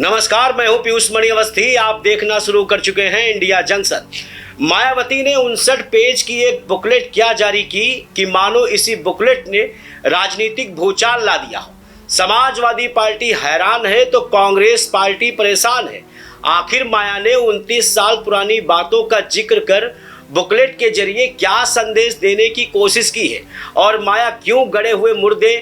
नमस्कार, मैं हूं पीयूष मणि अवस्थी। आप देखना शुरू कर चुके हैं इंडिया जंक्शन। मायावती ने 59 पेज की एक बुकलेट क्या जारी की कि मानो इसी बुकलेट ने राजनीतिक भूचाल ला दिया हो। समाजवादी पार्टी हैरान है तो कांग्रेस पार्टी परेशान है। आखिर माया ने 29 साल पुरानी बातों का जिक्र कर बुकलेट के जरिए क्या संदेश देने की कोशिश की है और माया क्यों गड़े हुए मुर्दे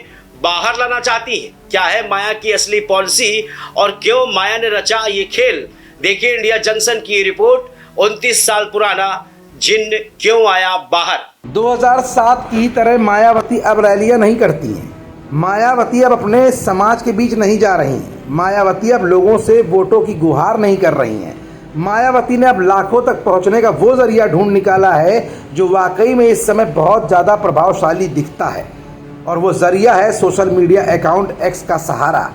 बाहर लाना चाहती है? क्या है माया की असली पॉलिसी और क्यों माया ने रचा ये खेल? देखिए इंडिया जंक्शन की रिपोर्ट। 29 साल पुराना जिन्न क्यों आया बाहर। 2007 की तरह मायावती अब रैलियां नहीं करती हैं। मायावती अब अपने समाज के बीच नहीं जा रही हैं। मायावती अब लोगों से वोटों की गुहार नहीं कर रही हैं। मायावती ने अब लाखों तक पहुंचने का वो जरिया ढूंढ निकाला है जो वाकई में इस समय बहुत ज़्यादा प्रभावशाली दिखता है, और वो जरिया है सोशल मीडिया अकाउंट एक्स का सहारा।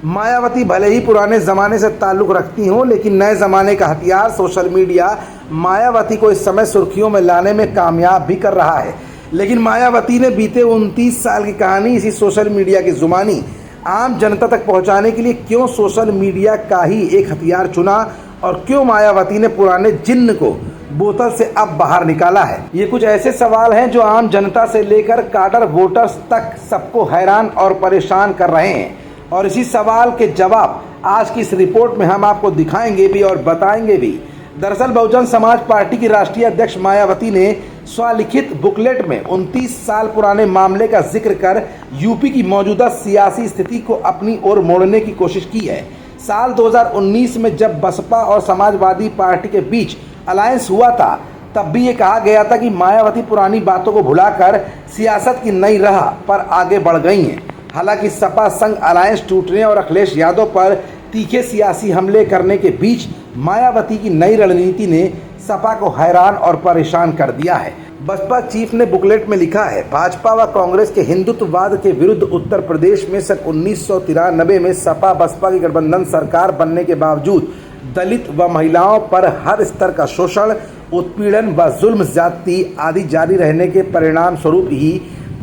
मायावती भले ही पुराने ज़माने से ताल्लुक़ रखती हों, लेकिन नए ज़माने का हथियार सोशल मीडिया मायावती को इस समय सुर्खियों में लाने में कामयाब भी कर रहा है। लेकिन मायावती ने बीते 29 साल की कहानी इसी सोशल मीडिया की ज़ुबानी आम जनता तक पहुंचाने के लिए क्यों सोशल मीडिया का ही एक हथियार चुना और क्यों मायावती ने पुराने जिन्न को बोतल से अब बाहर निकाला है। ये कुछ ऐसे सवाल हैं जो आम जनता से लेकर काडर वोटर्स तक सबको हैरान और परेशान कर रहे हैं, और इसी सवाल के जवाब आज की इस रिपोर्ट में हम आपको दिखाएंगे भी और बताएंगे भी। दरअसल बहुजन समाज पार्टी की राष्ट्रीय अध्यक्ष मायावती ने स्वलिखित बुकलेट में 29 साल पुराने मामले का जिक्र कर यूपी की मौजूदा सियासी स्थिति को अपनी ओर मोड़ने की कोशिश की है। साल 2019 में जब बसपा और समाजवादी पार्टी के बीच अलायंस हुआ था, तब भी ये कहा गया था कि मायावती पुरानी बातों को भुलाकर सियासत की नई राह पर आगे बढ़ गई हैं। हालांकि सपा संग अलायंस टूटने और अखिलेश यादव पर तीखे सियासी हमले करने के बीच मायावती की नई रणनीति ने सपा को हैरान और परेशान कर दिया है। बसपा चीफ ने बुकलेट में लिखा है, भाजपा व कांग्रेस के हिंदुत्ववाद के विरुद्ध उत्तर प्रदेश में सन 1993 में सपा बसपा की गठबंधन सरकार बनने के बावजूद दलित व महिलाओं पर हर स्तर का शोषण, उत्पीड़न व जुल्म ज्यादती आदि जारी रहने के परिणाम स्वरूप ही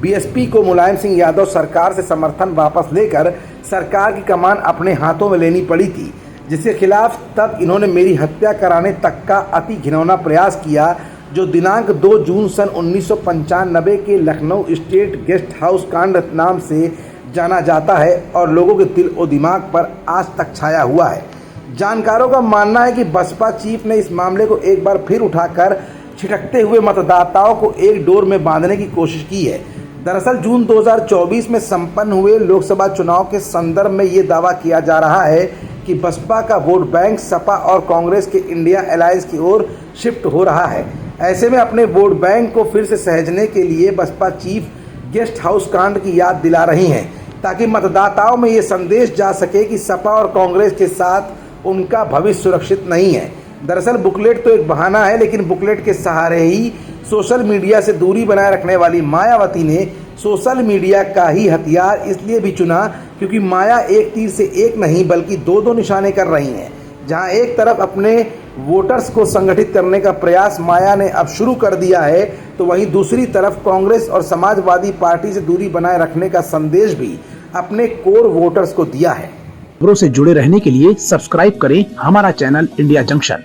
बीएसपी को मुलायम सिंह यादव सरकार से समर्थन वापस लेकर सरकार की कमान अपने हाथों में लेनी पड़ी थी, जिसके खिलाफ तब इन्होंने मेरी हत्या कराने तक का अति घिनौना प्रयास किया, जो दिनांक 2 जून सन 1995 के लखनऊ स्टेट गेस्ट हाउस कांड नाम से जाना जाता है और लोगों के दिल और दिमाग पर आज तक छाया हुआ है। जानकारों का मानना है कि बसपा चीफ ने इस मामले को एक बार फिर उठाकर छिटकते हुए मतदाताओं को एक डोर में बांधने की कोशिश की है। दरअसल जून 2024 में संपन्न हुए लोकसभा चुनाव के संदर्भ में ये दावा किया जा रहा है कि बसपा का वोट बैंक सपा और कांग्रेस के इंडिया अलायंस की ओर शिफ्ट हो रहा है। ऐसे में अपने वोट बैंक को फिर से सहेजने के लिए बसपा चीफ गेस्ट हाउस कांड की याद दिला रही हैं, ताकि मतदाताओं में ये संदेश जा सके कि सपा और कांग्रेस के साथ उनका भविष्य सुरक्षित नहीं है। दरअसल बुकलेट तो एक बहाना है, लेकिन बुकलेट के सहारे ही सोशल मीडिया से दूरी बनाए रखने वाली मायावती ने सोशल मीडिया का ही हथियार इसलिए भी चुना क्योंकि माया एक तीर से एक नहीं बल्कि दो निशाने कर रही हैं। जहां एक तरफ अपने वोटर्स को संगठित करने का प्रयास माया ने अब शुरू कर दिया है, तो वहीं दूसरी तरफ कांग्रेस और समाजवादी पार्टी से दूरी बनाए रखने का संदेश भी अपने कोर वोटर्स को दिया है। खबरों से जुड़े रहने के लिए सब्सक्राइब करें हमारा चैनल इंडिया जंक्शन।